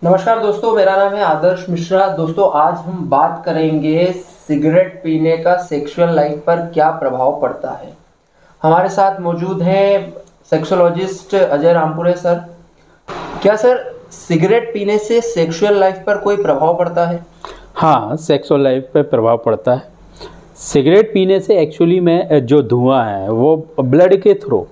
नमस्कार दोस्तों, मेरा नाम है आदर्श मिश्रा। दोस्तों, आज हम बात करेंगे सिगरेट पीने का सेक्सुअल लाइफ पर क्या प्रभाव पड़ता है। हमारे साथ मौजूद हैं सेक्सोलॉजिस्ट अजय रामपुरे सर। क्या सर सिगरेट पीने से सेक्सुअल लाइफ पर कोई प्रभाव पड़ता है? हाँ, सेक्सुअल लाइफ पे प्रभाव पड़ता है। सिगरेट पीने से एक्चुअली में जो धुआं है वो ब्लड के थ्रू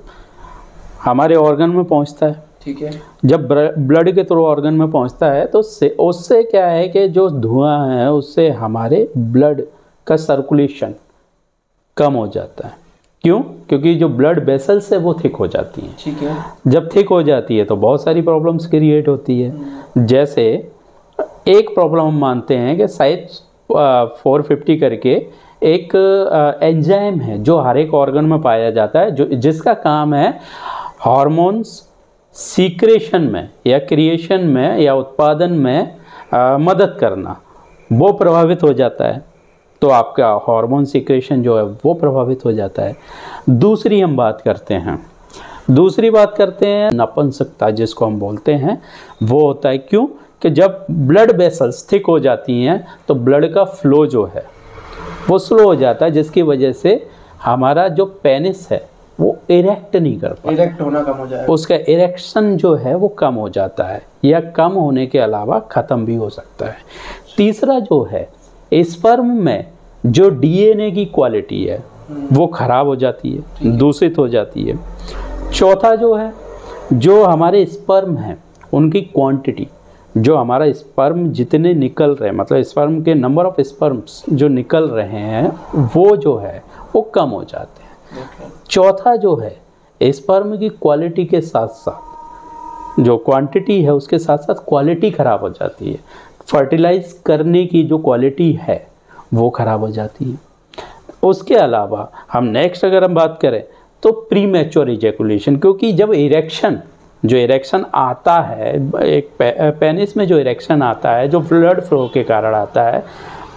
हमारे ऑर्गन में पहुंचता है। ठीक है। जब ब्लड के थ्रू ऑर्गन में पहुंचता है तो उससे क्या है कि जो धुआं है उससे हमारे ब्लड का सर्कुलेशन कम हो जाता है। क्यों? क्योंकि जो ब्लड वेसल्स है वो थिक हो जाती हैं। ठीक है। जब थिक हो जाती है तो बहुत सारी प्रॉब्लम्स क्रिएट होती है। जैसे एक प्रॉब्लम हम मानते हैं कि शायद 450 करके एक एंजाइम है जो हर एक ऑर्गन में पाया जाता है, जो जिसका काम है हार्मोन्स सीक्रेशन में या क्रिएशन में या उत्पादन में मदद करना, वो प्रभावित हो जाता है तो आपका हार्मोन सीक्रेशन जो है वो प्रभावित हो जाता है। दूसरी बात करते हैं नपुंसकता जिसको हम बोलते हैं, वो होता है क्यों कि जब ब्लड वेसल्स थिक हो जाती हैं तो ब्लड का फ्लो जो है वो स्लो हो जाता है, जिसकी वजह से हमारा जो पेनिस है वो इरेक्ट नहीं कर पाता, इरेक्ट होना कम हो जाएगा। उसका इरेक्शन जो है वो कम हो जाता है या कम होने के अलावा ख़त्म भी हो सकता है। तीसरा जो है स्पर्म में जो डीएनए की क्वालिटी है वो खराब हो जाती है, दूषित हो जाती है। चौथा जो है, जो हमारे स्पर्म हैं उनकी क्वांटिटी, जो हमारा स्पर्म जितने निकल रहे हैं, मतलब स्पर्म के नंबर ऑफ स्पर्म्स जो निकल रहे हैं वो जो है वो कम हो जाते हैं। चौथा जो है स्पर्म की क्वालिटी के साथ साथ जो क्वांटिटी है उसके साथ साथ क्वालिटी खराब हो जाती है। फर्टिलाइज करने की जो क्वालिटी है वो खराब हो जाती है। उसके अलावा हम नेक्स्ट अगर हम बात करें तो प्री मैच्योर इजैकुलेशन, क्योंकि जब इरेक्शन आता है, एक पेनिस में जो इरेक्शन आता है जो ब्लड फ्लो के कारण आता है,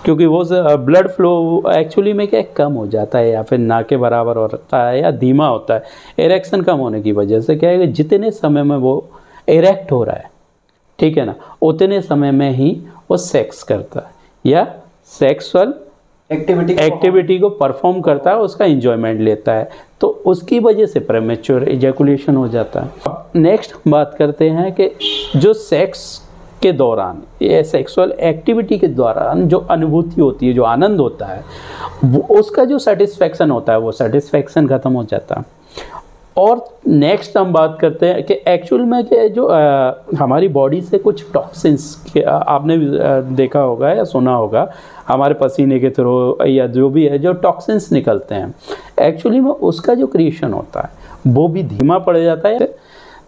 क्योंकि वो ब्लड फ्लो एक्चुअली में क्या कम हो जाता है या फिर ना के बराबर होता है या धीमा होता है। इरेक्शन कम होने की वजह से क्या है कि जितने समय में वो इरेक्ट हो रहा है, ठीक है ना, उतने समय में ही वो सेक्स करता है या सेक्सुअल एक्टिविटी को परफॉर्म करता है, उसका एंजॉयमेंट लेता है, तो उसकी वजह से प्रीमैच्योर इजैकुलेशन हो जाता है। अब नेक्स्ट बात करते हैं कि जो सेक्स के दौरान या सेक्सुअल एक्टिविटी के दौरान जो अनुभूति होती है, जो आनंद होता है, वो उसका जो सेटिस्फैक्शन होता है वो सेटिस्फैक्शन ख़त्म हो जाता है। और नेक्स्ट हम बात करते हैं कि एक्चुअल में कि जो हमारी बॉडी से कुछ टॉक्सिन्स, आपने भी देखा होगा या सुना होगा, हमारे पसीने के थ्रू या जो भी है जो टॉक्सिन्स निकलते हैं, एक्चुअली में उसका जो क्रिएशन होता है वो भी धीमा पड़ जाता है।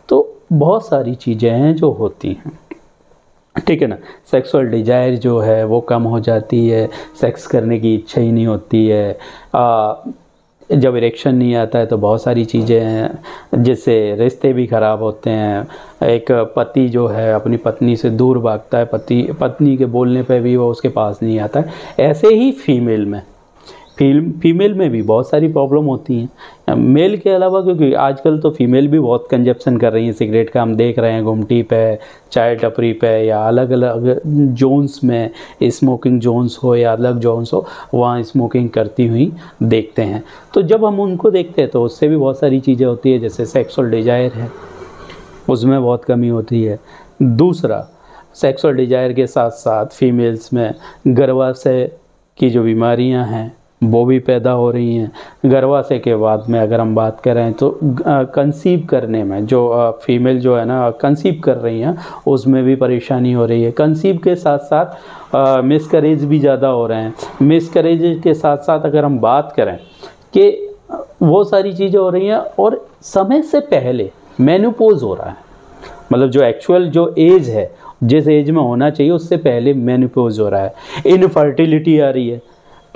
तो बहुत सारी चीज़ें हैं जो होती हैं, ठीक है ना। सेक्सुअल डिजायर जो है वो कम हो जाती है, सेक्स करने की इच्छा ही नहीं होती है। जब इरेक्शन नहीं आता है तो बहुत सारी चीज़ें हैं जिससे रिश्ते भी ख़राब होते हैं। एक पति जो है अपनी पत्नी से दूर भागता है, पत्नी के बोलने पे भी वो उसके पास नहीं आता है। ऐसे ही फीमेल में भी बहुत सारी प्रॉब्लम होती हैं, मेल के अलावा, क्योंकि आजकल तो फीमेल भी बहुत कंजप्शन कर रही हैं सिगरेट का। हम देख रहे हैं गुमटी पे, चाय टपरी पे या अलग अलग जोन्स में, स्मोकिंग जोन्स हो या अलग जोन्स हो, वहाँ स्मोकिंग करती हुई देखते हैं। तो जब हम उनको देखते हैं तो उससे भी बहुत सारी चीज़ें होती है, जैसे सेक्सुअल डिजायर है उसमें बहुत कमी होती है। दूसरा, सेक्सुअल डिजायर के साथ साथ फीमेल्स में गर्भाशय की जो बीमारियां हैं वो भी पैदा हो रही हैं। गर्भाशय के बाद में अगर हम बात करें तो कंसीव करने में जो फीमेल जो है ना कंसीव कर रही हैं उसमें भी परेशानी हो रही है। कंसीव के साथ साथ मिसकैरेज भी ज़्यादा हो रहे हैं। मिसकैरेज के साथ साथ अगर हम बात करें कि वो सारी चीज़ें हो रही हैं, और समय से पहले मेनोपॉज हो रहा है, मतलब जो एक्चुअल जो एज है, जिस एज में होना चाहिए उससे पहले मेनोपॉज हो रहा है। इनफर्टिलिटी आ रही है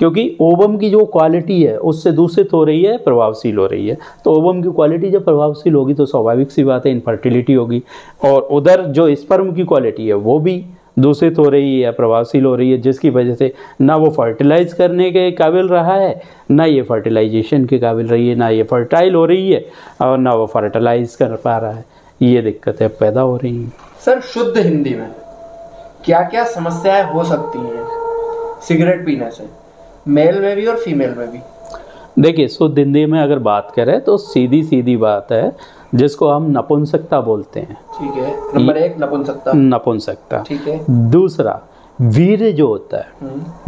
क्योंकि ओवम की जो क्वालिटी है उससे दूषित हो रही है, प्रभावशील हो रही है। तो ओवम की क्वालिटी जब प्रभावशील होगी तो स्वाभाविक सी बात है इनफर्टिलिटी होगी, और उधर जो स्पर्म की क्वालिटी है वो भी दूषित हो रही है या प्रभावशील हो रही है, जिसकी वजह से ना वो फर्टिलाइज करने के काबिल रहा है, ना ये फर्टिलाइजेशन के काबिल रही है, ना ये फर्टाइल हो रही है और ना वो फर्टिलाइज कर पा रहा है। ये दिक्कतें पैदा हो रही हैं। सर शुद्ध हिंदी में क्या क्या समस्याएं हो सकती हैं सिगरेट पीने से, मेल में भी और फीमेल में भी? देखिए, शुद्ध हिंदी में अगर बात करें तो सीधी सीधी बात है, जिसको हम नपुंसकता बोलते हैं। ठीक है, नंबर 1 नपुंसकता। नपुंसकता। ठीक है। दूसरा वीर्य जो होता है,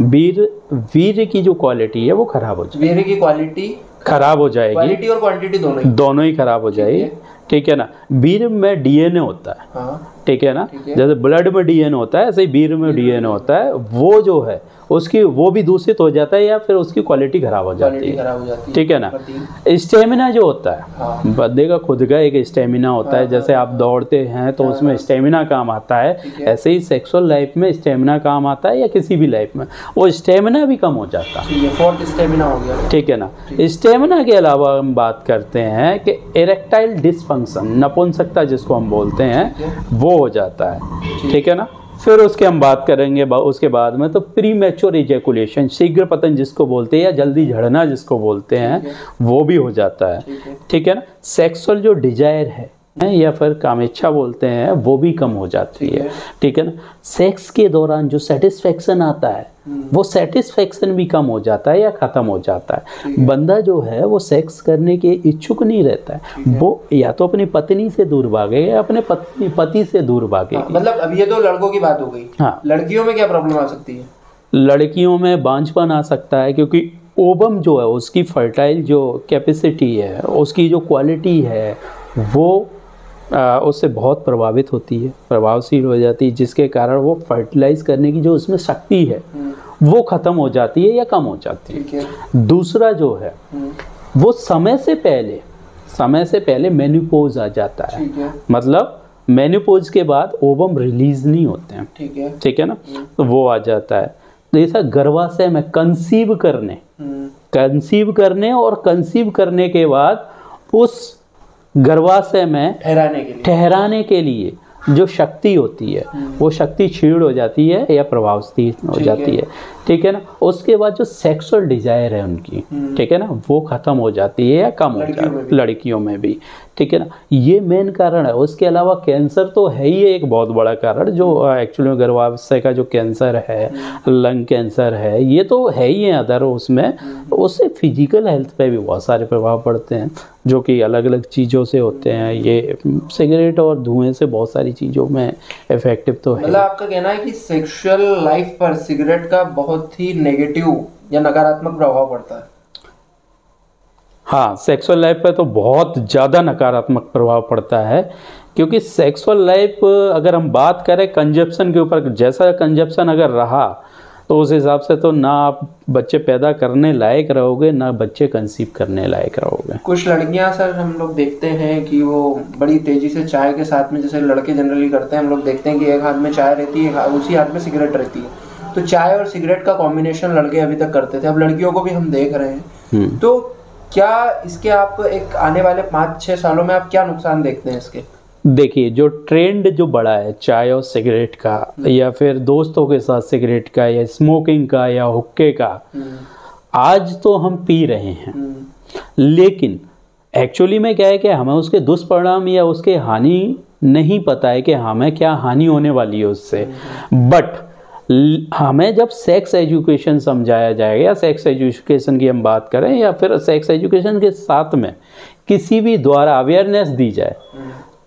वीर्य की जो क्वालिटी है वो खराब हो जाएगी। वीर्य की क्वालिटी खराब हो जाएगी, क्वालिटी और क्वांटिटी दोनों ही खराब हो जाएगी। ठीक है ना। वीर्य में डीएनए होता है। हाँ। ठीक है ना। ठीक है। जैसे ब्लड में डीएनए होता है, ऐसे ही वीर्य में डीएनए होता है, वो जो है उसकी वो भी दूषित हो जाता है या फिर उसकी क्वालिटी खराब हो जाती है। ठीक है ना। स्टेमिना जो होता है, हाँ। बंदे का खुद का एक स्टेमिना होता है। जैसे आप दौड़ते हैं तो उसमें स्टेमिना काम आता है, ऐसे ही सेक्सुअल लाइफ में स्टेमिना काम आता है, या किसी भी लाइफ में वो स्टेमिना भी कम हो जाता है। फोर्थ स्टेमिना हो गया। ठीक है ना। स्टेमिना के अलावा हम बात करते हैं कि इरेक्टाइल डिसफंक्शन, नपुंसकता जिसको हम बोलते हैं, वो हो जाता है। ठीक है ना। फिर उसके हम बात करेंगे उसके बाद में तो प्री मैच्योर इजैकुलेशन, शीघ्र पतन जिसको बोलते हैं या जल्दी झड़ना जिसको बोलते हैं, वो भी हो जाता है। ठीक है ना। सेक्सुअल जो डिजायर है या फिर कामेच्छा बोलते हैं, वो भी कम हो जाती है। ठीक है ना। सेक्स के दौरान जो सेटिस्फेक्शन आता है, वो सेटिस्फेक्शन भी कम हो जाता है या खत्म हो जाता है। बंदा जो है वो सेक्स करने के इच्छुक नहीं रहता है, वो या तो अपनी पत्नी से दूर भागेगा या अपने पति से दूर भागेगा। मतलब अब ये तो लड़कों की बात हो गई। हाँ। लड़कियों में क्या प्रॉब्लम आ सकती है? लड़कियों में बांझपन आ सकता है, क्योंकि ओवम जो है उसकी फर्टाइल जो कैपेसिटी है, उसकी जो क्वालिटी है, वो उससे बहुत प्रभावित होती है, प्रभावशील हो जाती है, जिसके कारण वो फर्टिलाइज करने की जो उसमें शक्ति है वो खत्म हो जाती है या कम हो जाती है। ठीक है। दूसरा जो है वो समय से पहले मेनोपॉज आ जाता है। ठीक है। मतलब मेनोपॉज के बाद ओवम रिलीज नहीं होते हैं। ठीक है। ठीक है ना। तो वो आ जाता है। तो ऐसा गर्भाशय में कंसीव करने और कंसीव करने के बाद उस गर्भाशय में ठहराने के लिए जो शक्ति होती है, वो शक्ति क्षीण हो जाती है या प्रभावशील हो जाती है। ठीक है ना। उसके बाद जो सेक्सुअल डिजायर है उनकी, ठीक है ना, वो खत्म हो जाती है या कम हो जाती है लड़कियों में भी। ठीक है ना। ये मेन कारण है। उसके अलावा कैंसर तो है ही एक बहुत बड़ा कारण, जो एक्चुअली गर्भाशय का जो कैंसर है, लंग कैंसर है, ये तो है ही है अदर उसमें। उससे फिजिकल हेल्थ पे भी बहुत सारे प्रभाव पड़ते हैं, जो कि अलग अलग चीज़ों से होते हैं। ये सिगरेट और धुएं से बहुत सारी चीज़ों में इफेक्टिव तो है। मतलब आपका कहना है कि सेक्सुअल लाइफ पर सिगरेट का बहुत ही नेगेटिव या नकारात्मक प्रभाव पड़ता है? हाँ, सेक्सुअल लाइफ पे तो बहुत ज़्यादा नकारात्मक प्रभाव पड़ता है, क्योंकि सेक्सुअल लाइफ अगर हम बात करें कंजप्शन के ऊपर, जैसा कंजप्शन अगर रहा तो उस हिसाब से तो ना आप बच्चे पैदा करने लायक रहोगे, ना बच्चे कंसीव करने लायक रहोगे। कुछ लड़कियां सर हम लोग देखते हैं कि वो बड़ी तेजी से चाय के साथ में, जैसे लड़के जनरली करते हैं, हम लोग देखते हैं कि एक हाथ में चाय रहती है, उसी हाथ में सिगरेट रहती है। तो चाय और सिगरेट का कॉम्बिनेशन लड़के अभी तक करते थे, अब लड़कियों को भी हम देख रहे हैं। तो क्या इसके आप एक आने वाले 5-6 सालों में आप क्या नुकसान देखते हैं इसके? देखिए, जो ट्रेंड जो बढ़ा है चाय और सिगरेट का, या फिर दोस्तों के साथ सिगरेट का, या स्मोकिंग का, या हुक्के का, आज तो हम पी रहे हैं, लेकिन एक्चुअली में क्या है कि हमें उसके दुष्परिणाम या उसके हानि नहीं पता है कि हमें क्या हानि होने वाली है उससे। बट हमें जब सेक्स एजुकेशन समझाया जाएगा, या सेक्स एजुकेशन की हम बात करें, या फिर सेक्स एजुकेशन के साथ में किसी भी द्वारा अवेयरनेस दी जाए,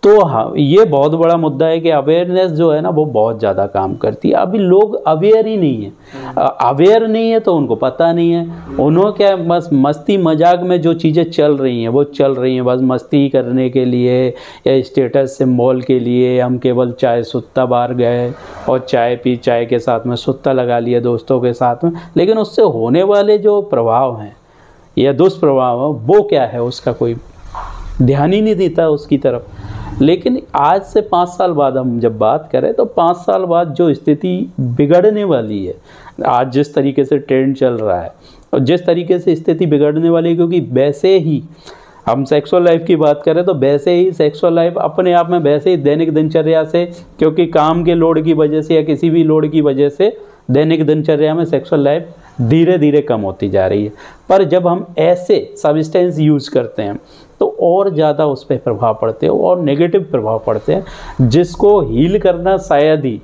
तो हाँ, ये बहुत बड़ा मुद्दा है कि अवेयरनेस जो है ना वो बहुत ज़्यादा काम करती है। अभी लोग अवेयर ही नहीं है। अवेयर नहीं है तो उनको पता नहीं है। उन्होंने क्या, बस मस्ती मजाक में जो चीज़ें चल रही हैं वो चल रही हैं, बस मस्ती करने के लिए या स्टेटस सिंबल के लिए। हम केवल चाय सुत्ता बार गए और चाय पी, चाय के साथ में सुत्ता लगा लिया दोस्तों के साथ में, लेकिन उससे होने वाले जो प्रभाव हैं या दुष्प्रभाव हैं वो क्या है, उसका कोई ध्यान ही नहीं देता उसकी तरफ। लेकिन आज से 5 साल बाद हम जब बात करें तो 5 साल बाद जो स्थिति बिगड़ने वाली है, आज जिस तरीके से ट्रेंड चल रहा है और जिस तरीके से स्थिति बिगड़ने वाली है, क्योंकि वैसे ही हम सेक्सुअल लाइफ की बात करें तो वैसे ही सेक्सुअल लाइफ अपने आप में वैसे ही दैनिक दिनचर्या से, क्योंकि काम के लोड की वजह से या किसी भी लोड की वजह से दैनिक दिनचर्या में सेक्सुअल लाइफ धीरे धीरे कम होती जा रही है। पर जब हम ऐसे सब्सटेंस यूज करते हैं तो और ज़्यादा उस पर प्रभाव पड़ते हैं और नेगेटिव प्रभाव पड़ते हैं, जिसको हील करना शायद ही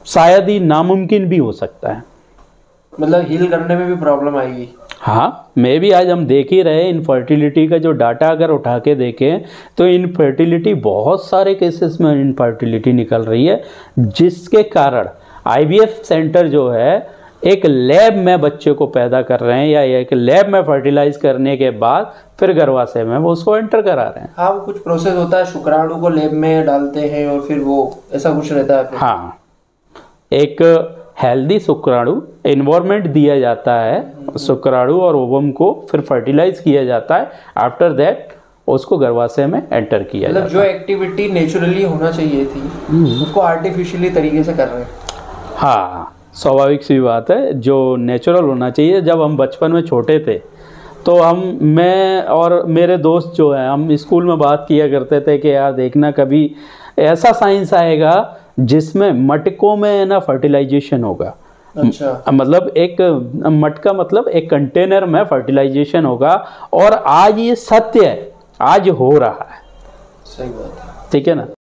शायद ही नामुमकिन भी हो सकता है। मतलब हील करने में भी प्रॉब्लम आएगी। हाँ, मैं भी आज हम देख ही रहे इनफर्टिलिटी का जो डाटा अगर उठा के देखें तो इनफर्टिलिटी, बहुत सारे केसेस में इनफर्टिलिटी निकल रही है, जिसके कारण आईवीएफ सेंटर जो है एक लैब में बच्चे को पैदा कर रहे हैं या एक लैब में फर्टिलाइज करने के बाद फिर गर्भाशय में वो उसको एंटर करा रहे हैं। हाँ, वो कुछ प्रोसेस होता है, शुक्राणु को लैब में डालते हैं और फिर वो ऐसा कुछ रहता है फिर। हाँ, एक हेल्दी शुक्राणु एनवायरनमेंट दिया जाता है शुक्राणु और ओवम को, फिर फर्टिलाइज किया जाता है, आफ्टर दैट उसको गर्भाशय में एंटर किया जाता है। जो एक्टिविटी नेचुरली होना चाहिए थी उसको आर्टिफिशियली तरीके से कर रहे हैं। हाँ, स्वाभाविक सी बात है, जो नेचुरल होना चाहिए। जब हम बचपन में छोटे थे तो मैं और मेरे दोस्त जो हैं, हम स्कूल में बात किया करते थे कि यार देखना कभी ऐसा साइंस आएगा जिसमें मटकों में ना फर्टिलाइजेशन होगा। अच्छा। मतलब एक मटका, मतलब एक कंटेनर में फर्टिलाइजेशन होगा, और आज ये सत्य है, आज हो रहा है। सही बात है। ठीक है ना।